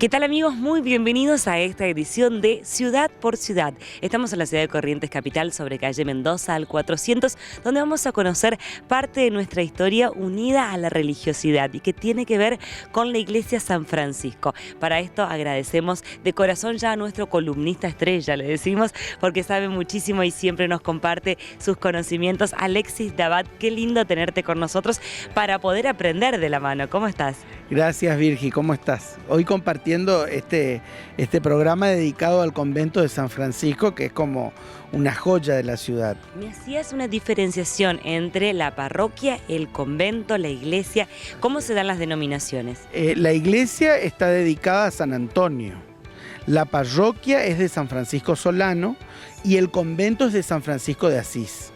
¿Qué tal, amigos? Muy bienvenidos a esta edición de Ciudad por Ciudad. Estamos en la ciudad de Corrientes Capital, sobre calle Mendoza al 400, donde vamos a conocer parte de nuestra historia unida a la religiosidad y que tiene que ver con la iglesia San Francisco. Para esto agradecemos de corazón ya a nuestro columnista estrella, le decimos, porque sabe muchísimo y siempre nos comparte sus conocimientos. Alexis Dabat, qué lindo tenerte con nosotros para poder aprender de la mano. ¿Cómo estás? Gracias, Virgi, ¿cómo estás? Hoy compartiendo este programa dedicado al convento de San Francisco, que es como una joya de la ciudad. Me hacías una diferenciación entre la parroquia, el convento, la iglesia. ¿Cómo se dan las denominaciones? La iglesia está dedicada a San Antonio, la parroquia es de San Francisco Solano y el convento es de San Francisco de Asís.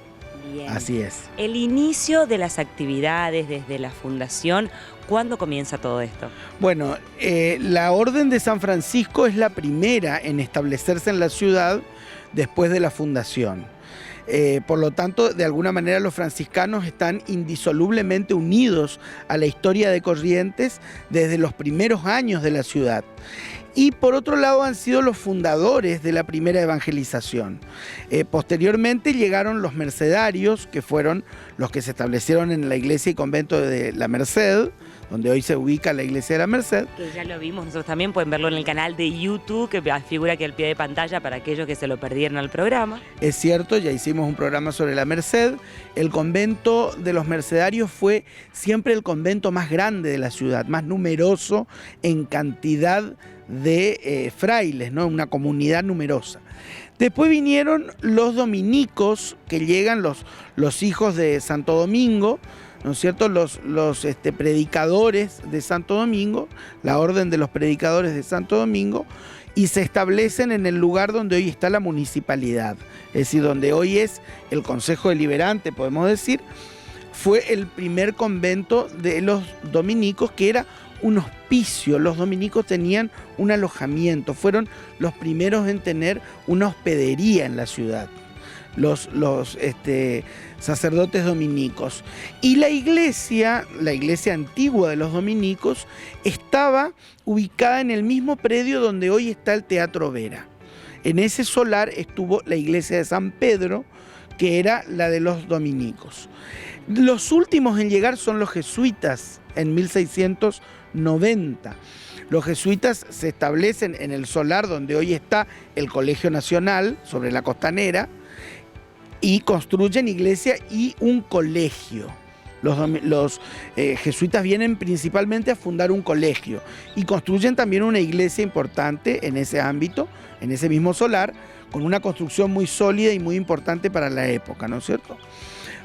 Bien. Así es. El inicio de las actividades desde la fundación, ¿cuándo comienza todo esto? Bueno, la Orden de San Francisco es la primera en establecerse en la ciudad después de la fundación. Por lo tanto, de alguna manera los franciscanos están indisolublemente unidos a la historia de Corrientes desde los primeros años de la ciudad. Y por otro lado han sido los fundadores de la primera evangelización. Posteriormente llegaron los mercedarios, que fueron los que se establecieron en la iglesia y convento de la Merced, donde hoy se ubica la iglesia de la Merced. Que ya lo vimos nosotros también, pueden verlo en el canal de YouTube, que figura aquí al pie de pantalla para aquellos que se lo perdieron al programa. Es cierto, ya hicimos un programa sobre la Merced. El convento de los mercedarios fue siempre el convento más grande de la ciudad, más numeroso en cantidad de frailes, ¿no? Una comunidad numerosa. Después vinieron los dominicos, que llegan los hijos de Santo Domingo, ¿no es cierto? Los predicadores de Santo Domingo, la orden de los predicadores de Santo Domingo, y se establecen en el lugar donde hoy está la municipalidad, es decir, donde hoy es el Consejo Deliberante, podemos decir. Fue el primer convento de los dominicos, que era un hospicio. Los dominicos tenían un alojamiento, fueron los primeros en tener una hospedería en la ciudad, los sacerdotes dominicos. Y la iglesia antigua de los dominicos, estaba ubicada en el mismo predio donde hoy está el Teatro Vera. En ese solar estuvo la iglesia de San Pedro, que era la de los dominicos. Los últimos en llegar son los jesuitas en 1690. Los jesuitas se establecen en el solar donde hoy está el Colegio Nacional, sobre la Costanera, y construyen iglesia y un colegio. Los jesuitas vienen principalmente a fundar un colegio y construyen también una iglesia importante en ese ámbito, en ese mismo solar, con una construcción muy sólida y muy importante para la época, ¿no es cierto?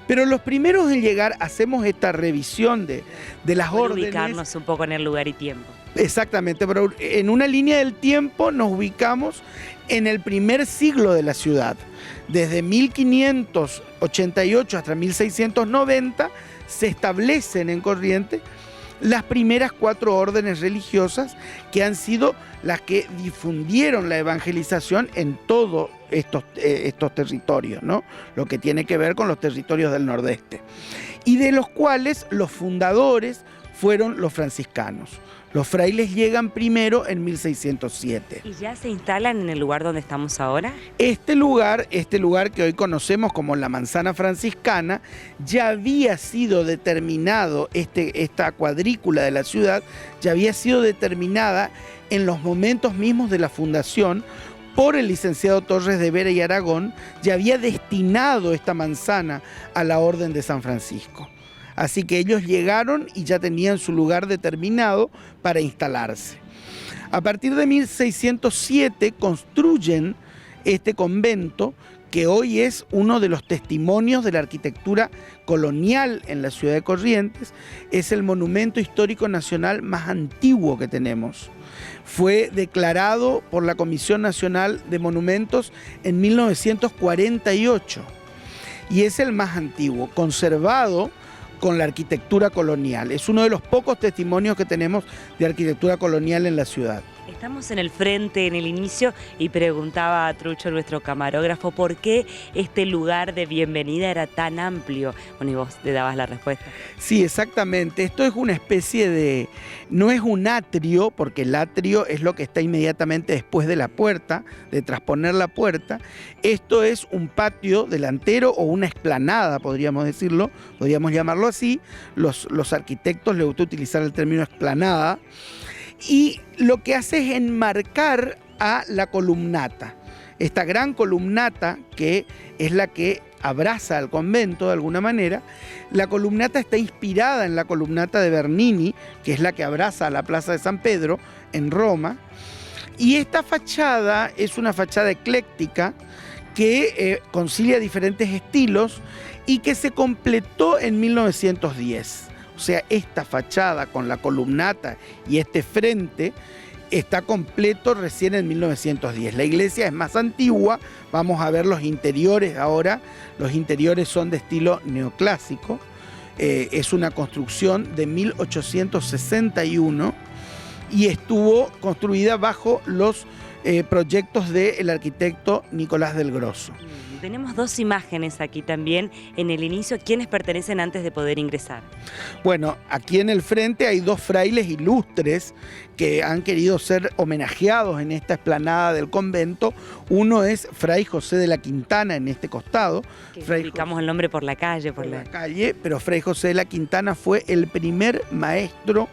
Pero los primeros en llegar, hacemos esta revisión de las órdenes. Ubicarnos un poco en el lugar y tiempo. Exactamente, pero en una línea del tiempo nos ubicamos en el primer siglo de la ciudad. Desde 1588 hasta 1690 se establecen en Corrientes las primeras 4 órdenes religiosas, que han sido las que difundieron la evangelización en todos estos territorios, ¿no? Lo que tiene que ver con los territorios del nordeste. Y de los cuales los fundadores fueron los franciscanos. Los frailes llegan primero en 1607. ¿Y ya se instalan en el lugar donde estamos ahora? Este lugar que hoy conocemos como la Manzana Franciscana, ya había sido determinado, esta cuadrícula de la ciudad, ya había sido determinada en los momentos mismos de la fundación por el licenciado Torres de Vera y Aragón. Ya había destinado esta manzana a la Orden de San Francisco. Así que ellos llegaron y ya tenían su lugar determinado para instalarse. A partir de 1607 construyen este convento, que hoy es uno de los testimonios de la arquitectura colonial en la ciudad de Corrientes. Es el monumento histórico nacional más antiguo que tenemos. Fue declarado por la Comisión Nacional de Monumentos en 1948 y es el más antiguo, conservado con la arquitectura colonial. Es uno de los pocos testimonios que tenemos de arquitectura colonial en la ciudad. Estamos en el frente, en el inicio, y preguntaba a Trucho, nuestro camarógrafo, por qué este lugar de bienvenida era tan amplio. Bueno, y vos le dabas la respuesta. Sí, exactamente. Esto es una especie de... No es un atrio, porque el atrio es lo que está inmediatamente después de la puerta, de trasponer la puerta. Esto es un patio delantero o una explanada, podríamos decirlo, podríamos llamarlo así. Los arquitectos les gusta utilizar el término explanada. Y lo que hace es enmarcar a la columnata. Esta gran columnata, que es la que abraza al convento de alguna manera, la columnata está inspirada en la columnata de Bernini, que es la que abraza a la Plaza de San Pedro en Roma. Y esta fachada es una fachada ecléctica que concilia diferentes estilos y que se completó en 1910. O sea, esta fachada con la columnata y este frente está completo recién en 1910. La iglesia es más antigua, vamos a ver los interiores ahora. Los interiores son de estilo neoclásico. Es una construcción de 1861 y estuvo construida bajo los proyectos del arquitecto Nicolás del Grosso. Tenemos dos imágenes aquí también en el inicio. ¿Quiénes pertenecen antes de poder ingresar? Bueno, aquí en el frente hay dos frailes ilustres que han querido ser homenajeados en esta explanada del convento. Uno es Fray José de la Quintana en este costado. Explicamos el nombre por la calle. Por la calle, pero Fray José de la Quintana fue el primer maestro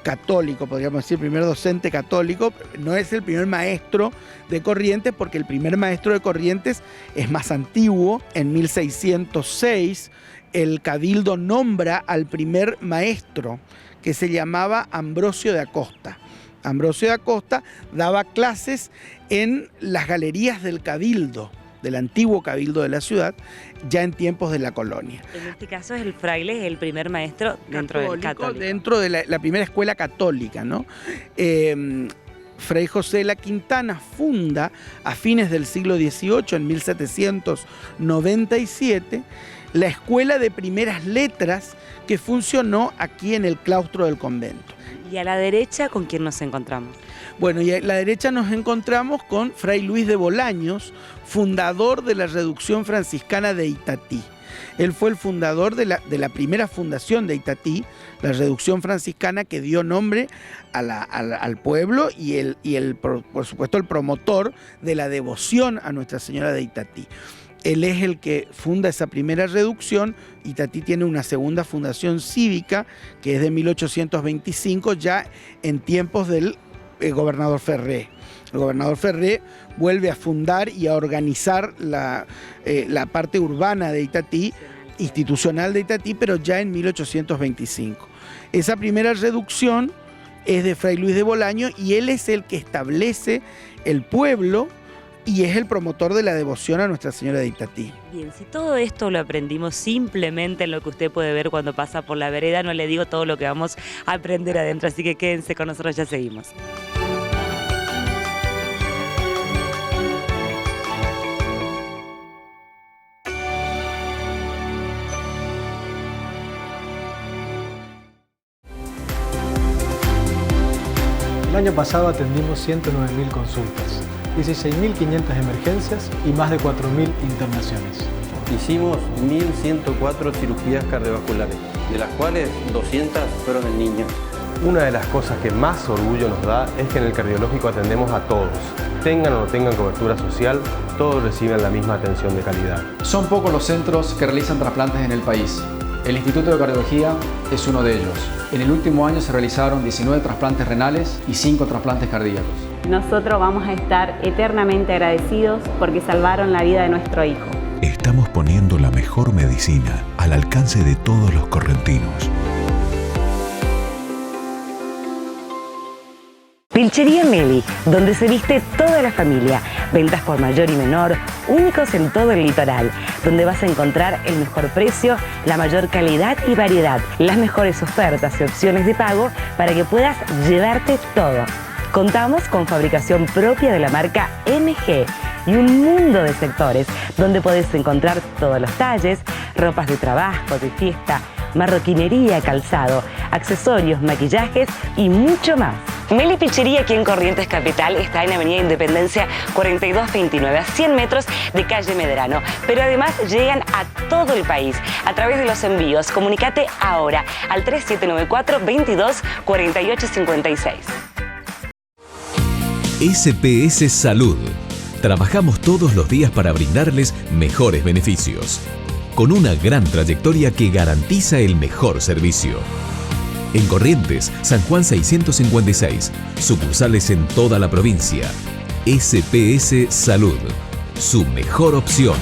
católico, podríamos decir, primer docente católico. No es el primer maestro de Corrientes, porque el primer maestro de Corrientes es más antiguo. En 1606 el cabildo nombra al primer maestro, que se llamaba Ambrosio de Acosta. Ambrosio de Acosta daba clases en las galerías del cabildo, del antiguo cabildo de la ciudad, ya en tiempos de la colonia. En este caso es el fraile, es el primer maestro dentro del católico. Dentro de la primera escuela católica, ¿no? Fray José de la Quintana funda a fines del siglo XVIII, en 1797, la Escuela de Primeras Letras que funcionó aquí en el claustro del convento. ¿Y a la derecha con quién nos encontramos? Bueno, y a la derecha nos encontramos con Fray Luis de Bolaños, fundador de la Reducción Franciscana de Itatí. Él fue el fundador de la primera fundación de Itatí, la Reducción Franciscana, que dio nombre al pueblo y por supuesto, el promotor de la devoción a Nuestra Señora de Itatí. Él es el que funda esa primera reducción. Itatí tiene una segunda fundación cívica, que es de 1825, ya en tiempos del gobernador Ferré. El gobernador Ferré vuelve a fundar y a organizar la parte urbana de Itatí, institucional de Itatí, pero ya en 1825. Esa primera reducción es de Fray Luis de Bolaño y él es el que establece el pueblo y es el promotor de la devoción a Nuestra Señora de Itatí. Bien, si todo esto lo aprendimos simplemente en lo que usted puede ver cuando pasa por la vereda, no le digo todo lo que vamos a aprender adentro, así que quédense con nosotros, ya seguimos. El año pasado atendimos 109.000 consultas, 16.500 emergencias y más de 4.000 internaciones. Hicimos 1.104 cirugías cardiovasculares, de las cuales 200 fueron en niños. Una de las cosas que más orgullo nos da es que en el cardiológico atendemos a todos. Tengan o no tengan cobertura social, todos reciben la misma atención de calidad. Son pocos los centros que realizan trasplantes en el país. El Instituto de Cardiología es uno de ellos. En el último año se realizaron 19 trasplantes renales y 5 trasplantes cardíacos. Nosotros vamos a estar eternamente agradecidos porque salvaron la vida de nuestro hijo. Estamos poniendo la mejor medicina al alcance de todos los correntinos. Pilchería Meli, donde se viste toda la familia. Ventas por mayor y menor, únicos en todo el litoral, donde vas a encontrar el mejor precio, la mayor calidad y variedad, las mejores ofertas y opciones de pago para que puedas llevarte todo. Contamos con fabricación propia de la marca MG y un mundo de sectores donde podés encontrar todos los talles, ropas de trabajo, de fiesta, marroquinería, calzado, accesorios, maquillajes y mucho más. Meli Pizzería, aquí en Corrientes Capital, está en Avenida Independencia 4229, a 100 metros de calle Medrano. Pero además llegan a todo el país a través de los envíos. Comunícate ahora al 3794 22 48 56. SPS Salud. Trabajamos todos los días para brindarles mejores beneficios, con una gran trayectoria que garantiza el mejor servicio. En Corrientes, San Juan 656, sucursales en toda la provincia. SPS Salud, su mejor opción.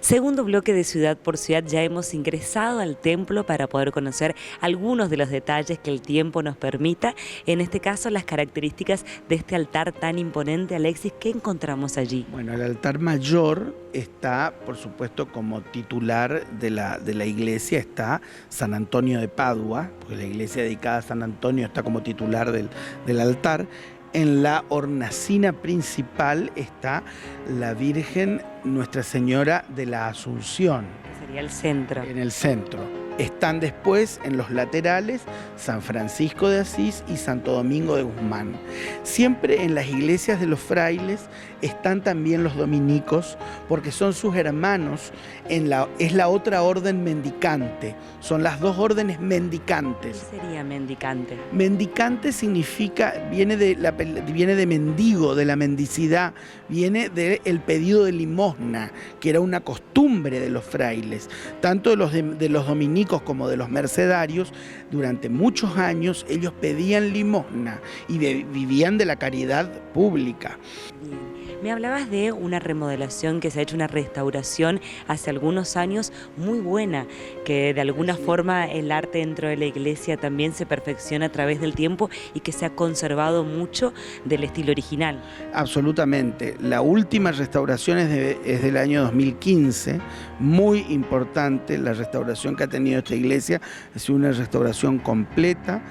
Segundo bloque de Ciudad por Ciudad, ya hemos ingresado al templo para poder conocer algunos de los detalles que el tiempo nos permita. En este caso, las características de este altar tan imponente. Alexis, ¿qué encontramos allí? Bueno, el altar mayor está, por supuesto, como titular de la iglesia, está San Antonio de Padua, porque la iglesia dedicada a San Antonio está como titular del altar. En la hornacina principal está la Virgen Nuestra Señora de la Asunción. Que sería el centro. En el centro. Están después en los laterales San Francisco de Asís y Santo Domingo de Guzmán. Siempre en las iglesias de los frailes están también los dominicos, porque son sus hermanos, es la otra orden mendicante, son las dos órdenes mendicantes. ¿Qué sería mendicante? Mendicante significa, viene de mendigo, de la mendicidad, viene del pedido de limosna, que era una costumbre de los frailes, tanto de los dominicos como de los mercedarios. Durante muchos años ellos pedían limosna y vivían de la caridad pública. Bien. Me hablabas de una remodelación que se ha hecho, una restauración hace algunos años muy buena, que de alguna forma el arte dentro de la iglesia también se perfecciona a través del tiempo y que se ha conservado mucho del estilo original. Absolutamente. La última restauración es del año 2015, muy importante la restauración que ha tenido esta iglesia, es una restauración completa.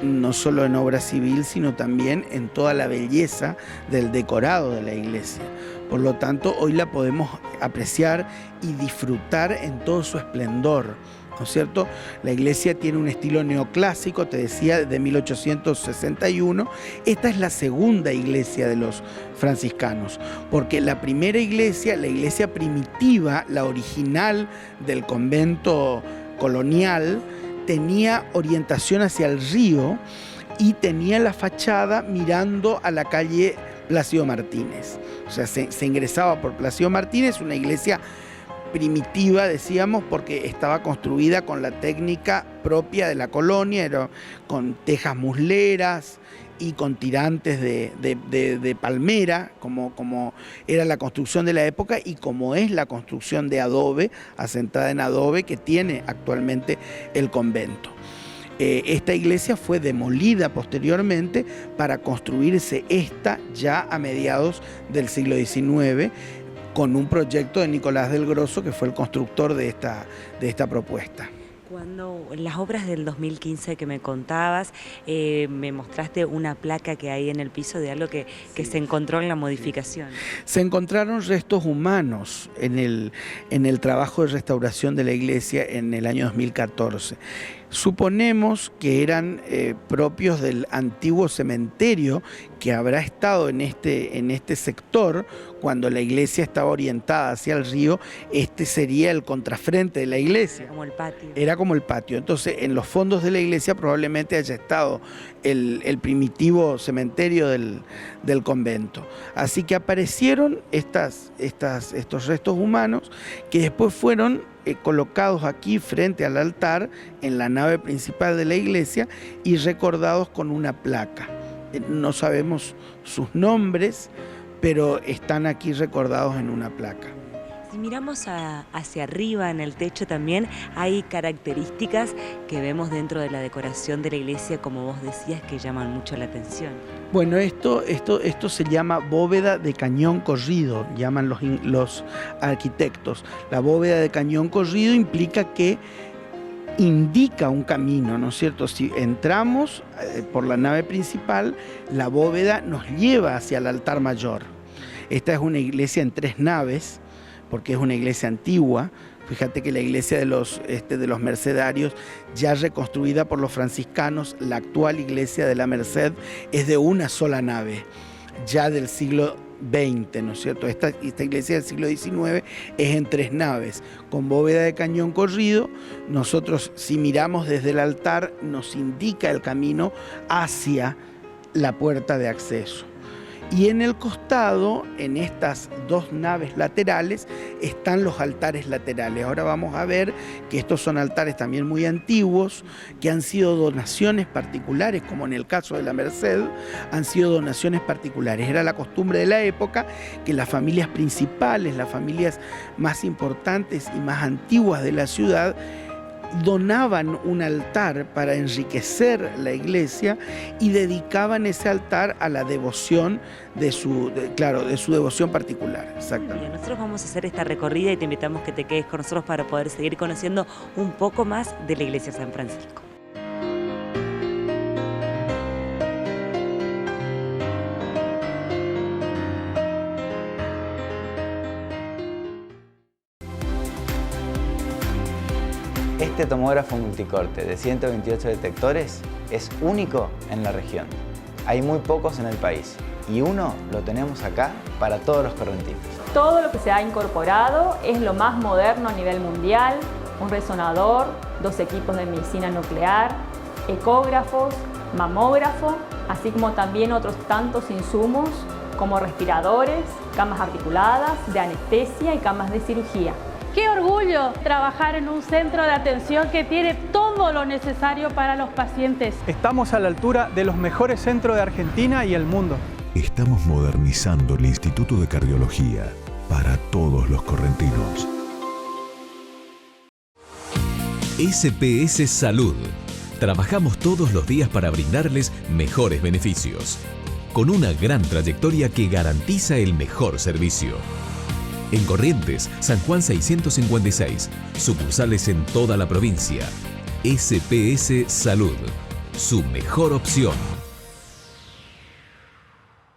No solo en obra civil, sino también en toda la belleza del decorado de la iglesia. Por lo tanto, hoy la podemos apreciar y disfrutar en todo su esplendor, ¿no es cierto? La iglesia tiene un estilo neoclásico, te decía, de 1861. Esta es la segunda iglesia de los franciscanos, porque la primera iglesia, la iglesia primitiva, la original del convento colonial, tenía orientación hacia el río y tenía la fachada mirando a la calle Plácido Martínez. O sea, se ingresaba por Plácido Martínez, una iglesia primitiva, decíamos, porque estaba construida con la técnica propia de la colonia, era con tejas musleras y con tirantes de palmera, como era la construcción de la época y como es la construcción de adobe, asentada en adobe, que tiene actualmente el convento. Esta iglesia fue demolida posteriormente para construirse esta ya a mediados del siglo XIX, con un proyecto de Nicolás del Grosso, que fue el constructor de esta propuesta. Cuando las obras del 2015 que me contabas, me mostraste una placa que hay en el piso de algo que se encontró en la modificación. Se encontraron restos humanos en el trabajo de restauración de la iglesia en el año 2014. Suponemos que eran propios del antiguo cementerio que habrá estado en este sector cuando la iglesia estaba orientada hacia el río. Este sería el contrafrente de la iglesia. Como el patio. Era como el patio. Entonces, en los fondos de la iglesia probablemente haya estado el primitivo cementerio del convento. Así que aparecieron estos restos humanos que después fueron colocados aquí frente al altar en la nave principal de la iglesia y recordados con una placa. No sabemos sus nombres, pero están aquí recordados en una placa. Si miramos hacia arriba en el techo también hay características que vemos dentro de la decoración de la iglesia, como vos decías, que llaman mucho la atención. Bueno, esto se llama bóveda de cañón corrido, llaman los arquitectos. La bóveda de cañón corrido implica que indica un camino, ¿no es cierto? Si entramos por la nave principal, la bóveda nos lleva hacia el altar mayor. Esta es una iglesia en 3 naves, porque es una iglesia antigua. Fíjate que la iglesia de los mercedarios, ya reconstruida por los franciscanos, la actual iglesia de la Merced es de una sola nave, ya del siglo XX, ¿no es cierto? Esta iglesia del siglo XIX es en 3 naves, con bóveda de cañón corrido. Nosotros, si miramos desde el altar, nos indica el camino hacia la puerta de acceso. Y en el costado, en estas 2 naves laterales, están los altares laterales. Ahora vamos a ver que estos son altares también muy antiguos, que han sido donaciones particulares, como en el caso de la Merced, han sido donaciones particulares. Era la costumbre de la época que las familias principales, las familias más importantes y más antiguas de la ciudad, donaban un altar para enriquecer la iglesia y dedicaban ese altar a la devoción de su devoción particular. Exactamente. Bien, nosotros vamos a hacer esta recorrida y te invitamos que te quedes con nosotros para poder seguir conociendo un poco más de la iglesia de San Francisco. Este tomógrafo multicorte de 128 detectores es único en la región. Hay muy pocos en el país y uno lo tenemos acá para todos los correntinos. Todo lo que se ha incorporado es lo más moderno a nivel mundial: un resonador, 2 equipos de medicina nuclear, ecógrafos, mamógrafo, así como también otros tantos insumos como respiradores, camas articuladas, de anestesia y camas de cirugía. ¡Qué orgullo trabajar en un centro de atención que tiene todo lo necesario para los pacientes! Estamos a la altura de los mejores centros de Argentina y el mundo. Estamos modernizando el Instituto de Cardiología para todos los correntinos. SPS Salud. Trabajamos todos los días para brindarles mejores beneficios, con una gran trayectoria que garantiza el mejor servicio. En Corrientes, San Juan 656, sucursales en toda la provincia. SPS Salud, su mejor opción.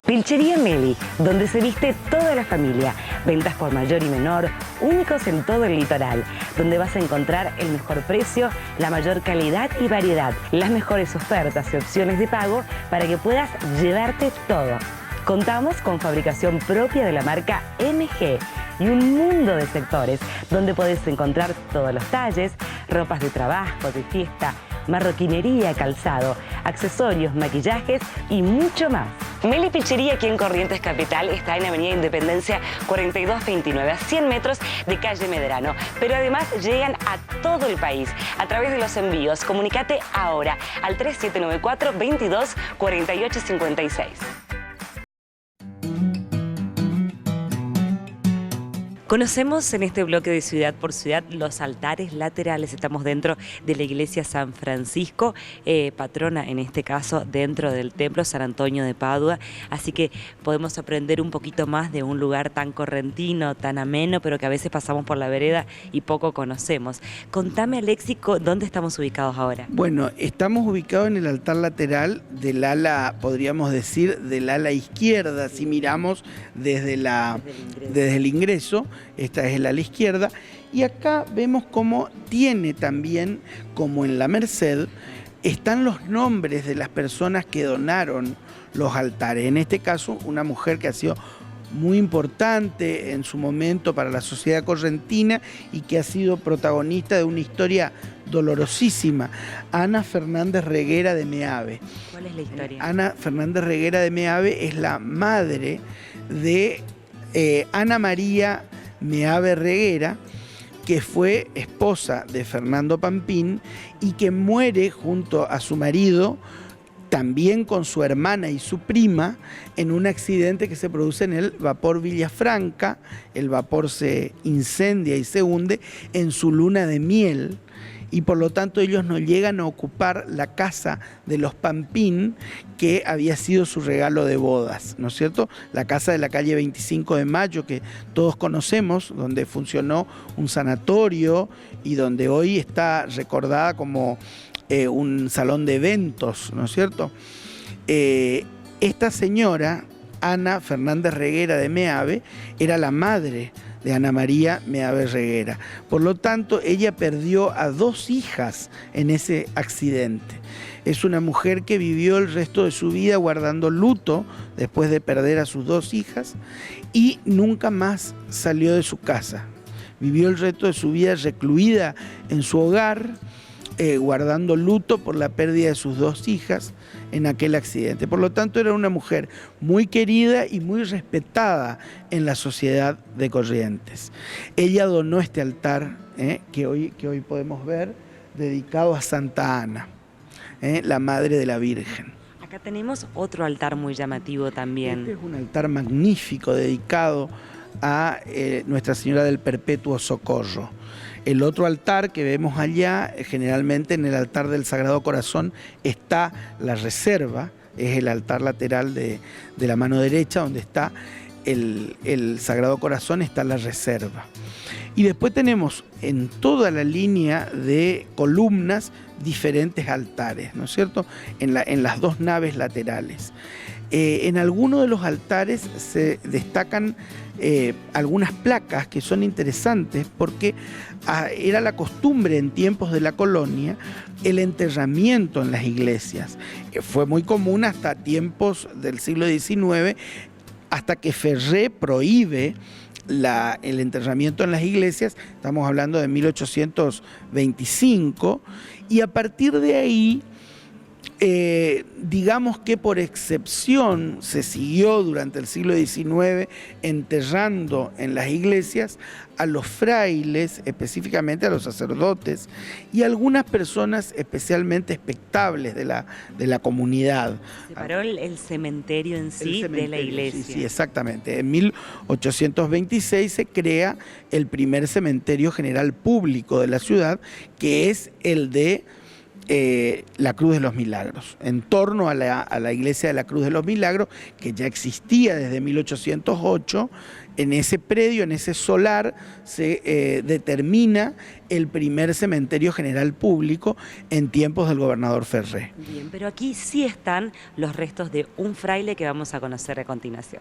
Pilchería Meli, donde se viste toda la familia. Ventas por mayor y menor, únicos en todo el litoral, donde vas a encontrar el mejor precio, la mayor calidad y variedad, las mejores ofertas y opciones de pago para que puedas llevarte todo. Contamos con fabricación propia de la marca MG y un mundo de sectores donde podés encontrar todos los talles, ropas de trabajo, de fiesta, marroquinería, calzado, accesorios, maquillajes y mucho más. Meli Pilchería, aquí en Corrientes Capital, está en Avenida Independencia 4229, a 100 metros de calle Medrano. Pero además llegan a todo el país a través de los envíos. Comunicate ahora al 3794 22 48 56. Conocemos en este bloque de Ciudad por Ciudad los altares laterales. Estamos dentro de la iglesia San Francisco, patrona en este caso dentro del templo San Antonio de Padua. Así que podemos aprender un poquito más de un lugar tan correntino, tan ameno, pero que a veces pasamos por la vereda y poco conocemos. Contame, Alexis, ¿dónde estamos ubicados ahora? Bueno, estamos ubicados en el altar lateral del ala, podríamos decir, del ala izquierda. Si miramos desde el ingreso, esta es el ala izquierda, y acá vemos cómo tiene también, como en la Merced, están los nombres de las personas que donaron los altares. En este caso, una mujer que ha sido muy importante en su momento para la sociedad correntina y que ha sido protagonista de una historia dolorosísima, Ana Fernández Reguera de Meave. ¿Cuál es la historia? Ana Fernández Reguera de Meave es la madre de Ana María Meave Reguera, que fue esposa de Fernando Pampín y que muere junto a su marido también con su hermana y su prima, en un accidente que se produce en el vapor Villafranca. El vapor se incendia y se hunde en su luna de miel, y por lo tanto ellos no llegan a ocupar la casa de los Pampín, que había sido su regalo de bodas, ¿no es cierto? La casa de la calle 25 de Mayo, que todos conocemos, donde funcionó un sanatorio y donde hoy está recordada como un salón de eventos, ¿no es cierto? Esta señora, Ana Fernández Reguera de Meave, era la madre de Ana María Meave Reguera. Por lo tanto, ella perdió a 2 hijas en ese accidente. Es una mujer que vivió el resto de su vida guardando luto después de perder a sus 2 hijas y nunca más salió de su casa. Vivió el resto de su vida recluida en su hogar, guardando luto por la pérdida de sus 2 hijas en aquel accidente. Por lo tanto, era una mujer muy querida y muy respetada en la sociedad de Corrientes. Ella donó este altar que hoy podemos ver, dedicado a Santa Ana, la Madre de la Virgen. Acá tenemos otro altar muy llamativo también. Este es un altar magnífico dedicado a Nuestra Señora del Perpetuo Socorro. El otro altar que vemos allá, generalmente en el altar del Sagrado Corazón está la reserva, es el altar lateral de la mano derecha, donde está el Sagrado Corazón, está la reserva. Y después tenemos en toda la línea de columnas diferentes altares, ¿no es cierto? En las 2 naves laterales. En algunos de los altares se destacan algunas placas que son interesantes porque era la costumbre en tiempos de la colonia el enterramiento en las iglesias. Fue muy común hasta tiempos del siglo XIX, hasta que Ferré prohíbe el enterramiento en las iglesias. Estamos hablando de 1825, y a partir de ahí digamos que por excepción se siguió durante el siglo XIX enterrando en las iglesias a los frailes, específicamente a los sacerdotes, y algunas personas especialmente expectables de la comunidad. Separó el cementerio en sí de la iglesia. Sí, exactamente. En 1826 se crea el primer cementerio general público de la ciudad, que es el de la Cruz de los Milagros, en torno a la iglesia de la Cruz de los Milagros, que ya existía desde 1808. En ese predio, en ese solar, se determina el primer cementerio general público en tiempos del gobernador Ferré. Bien, pero aquí sí están los restos de un fraile que vamos a conocer a continuación.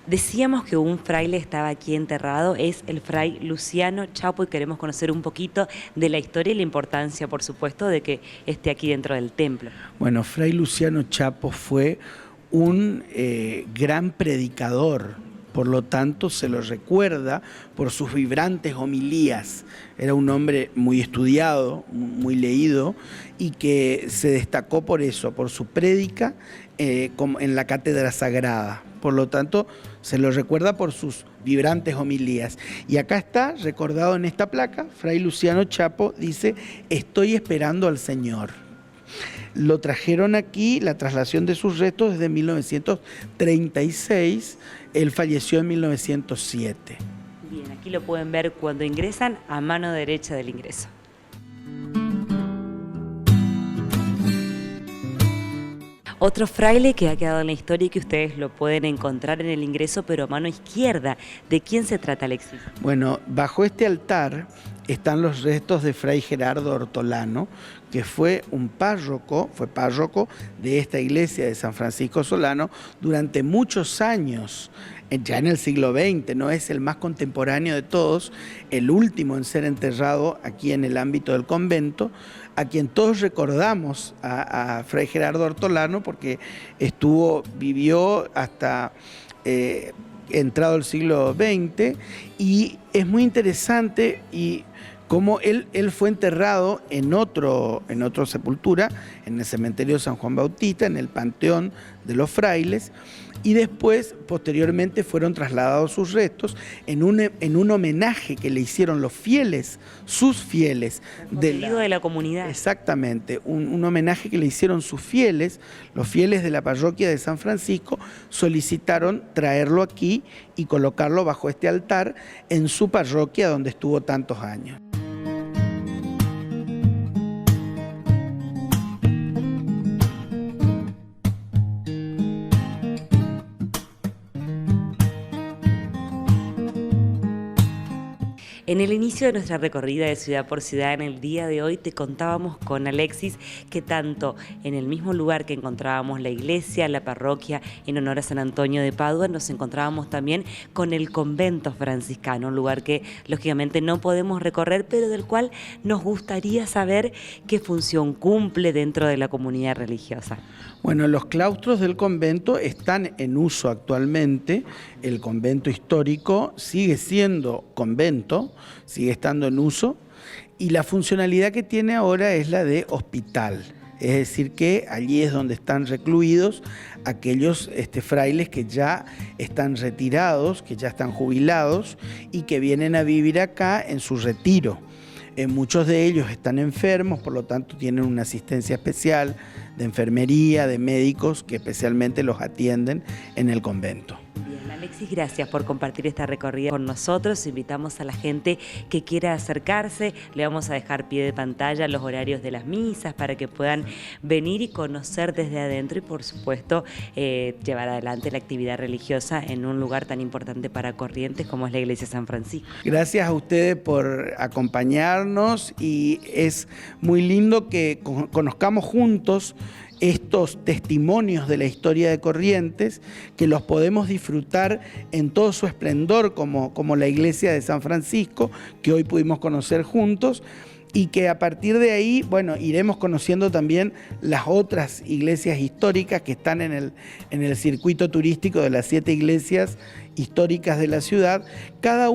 Decíamos que un fraile estaba aquí enterrado, es el fray Luciano Chapo, y queremos conocer un poquito de la historia y la importancia, por supuesto, de que esté aquí dentro del templo. Bueno, fray Luciano Chapo fue un gran predicador, por lo tanto se lo recuerda por sus vibrantes homilías. Era un hombre muy estudiado, muy leído, y que se destacó por eso, por su prédica en la cátedra sagrada. Por lo tanto, se lo recuerda por sus vibrantes homilías. Y acá está, recordado en esta placa, fray Luciano Chapo dice: estoy esperando al Señor. Lo trajeron aquí, la traslación de sus restos desde 1936, él falleció en 1907. Bien, aquí lo pueden ver cuando ingresan, a mano derecha del ingreso. Otro fraile que ha quedado en la historia y que ustedes lo pueden encontrar en el ingreso, pero a mano izquierda. ¿De quién se trata, Alexis? Bueno, bajo este altar están los restos de fray Gerardo Ortolano, que fue párroco de esta iglesia de San Francisco Solano durante muchos años, ya en el siglo XX, no es el más contemporáneo de todos, el último en ser enterrado aquí en el ámbito del convento, a quien todos recordamos, a fray Gerardo Ortolano, porque vivió hasta entrado el siglo XX, y es muy interesante y cómo él fue enterrado en otra sepultura, en el cementerio de San Juan Bautista, en el Panteón de los Frailes, y después, posteriormente, fueron trasladados sus restos en un homenaje que le hicieron los fieles, sus fieles. De la comunidad. Exactamente, un homenaje que le hicieron sus fieles, los fieles de la parroquia de San Francisco, solicitaron traerlo aquí y colocarlo bajo este altar en su parroquia donde estuvo tantos años. En el inicio de nuestra recorrida de ciudad por ciudad, en el día de hoy, te contábamos con Alexis que tanto en el mismo lugar que encontrábamos la iglesia, la parroquia en honor a San Antonio de Padua, nos encontrábamos también con el convento franciscano, un lugar que lógicamente no podemos recorrer, pero del cual nos gustaría saber qué función cumple dentro de la comunidad religiosa. Bueno, los claustros del convento están en uso actualmente. El convento histórico sigue siendo convento, sigue estando en uso, y la funcionalidad que tiene ahora es la de hospital. Es decir, que allí es donde están recluidos aquellos frailes que ya están retirados, que ya están jubilados y que vienen a vivir acá en su retiro. Muchos de ellos están enfermos, por lo tanto tienen una asistencia especial de enfermería, de médicos que especialmente los atienden en el convento. Bien, Alexis, gracias por compartir esta recorrida con nosotros. Invitamos a la gente que quiera acercarse. Le vamos a dejar pie de pantalla los horarios de las misas para que puedan venir y conocer desde adentro y, por supuesto, llevar adelante la actividad religiosa en un lugar tan importante para Corrientes como es la Iglesia San Francisco. Gracias a ustedes por acompañarnos, y es muy lindo que conozcamos juntos estos testimonios de la historia de Corrientes, que los podemos disfrutar en todo su esplendor como la iglesia de San Francisco, que hoy pudimos conocer juntos, y que a partir de ahí, bueno, iremos conociendo también las otras iglesias históricas que están en el circuito turístico de las 7 iglesias históricas de la ciudad. Cada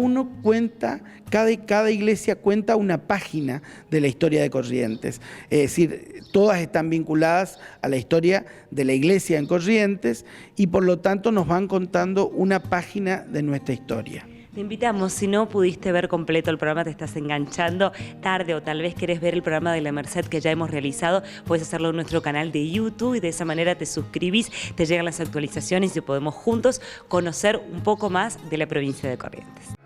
iglesia cuenta una página de la historia de Corrientes. Es decir, todas están vinculadas a la historia de la iglesia en Corrientes y por lo tanto nos van contando una página de nuestra historia. Te invitamos, si no pudiste ver completo el programa, te estás enganchando tarde o tal vez querés ver el programa de la Merced que ya hemos realizado, puedes hacerlo en nuestro canal de YouTube y de esa manera te suscribís, te llegan las actualizaciones y podemos juntos conocer un poco más de la provincia de Corrientes.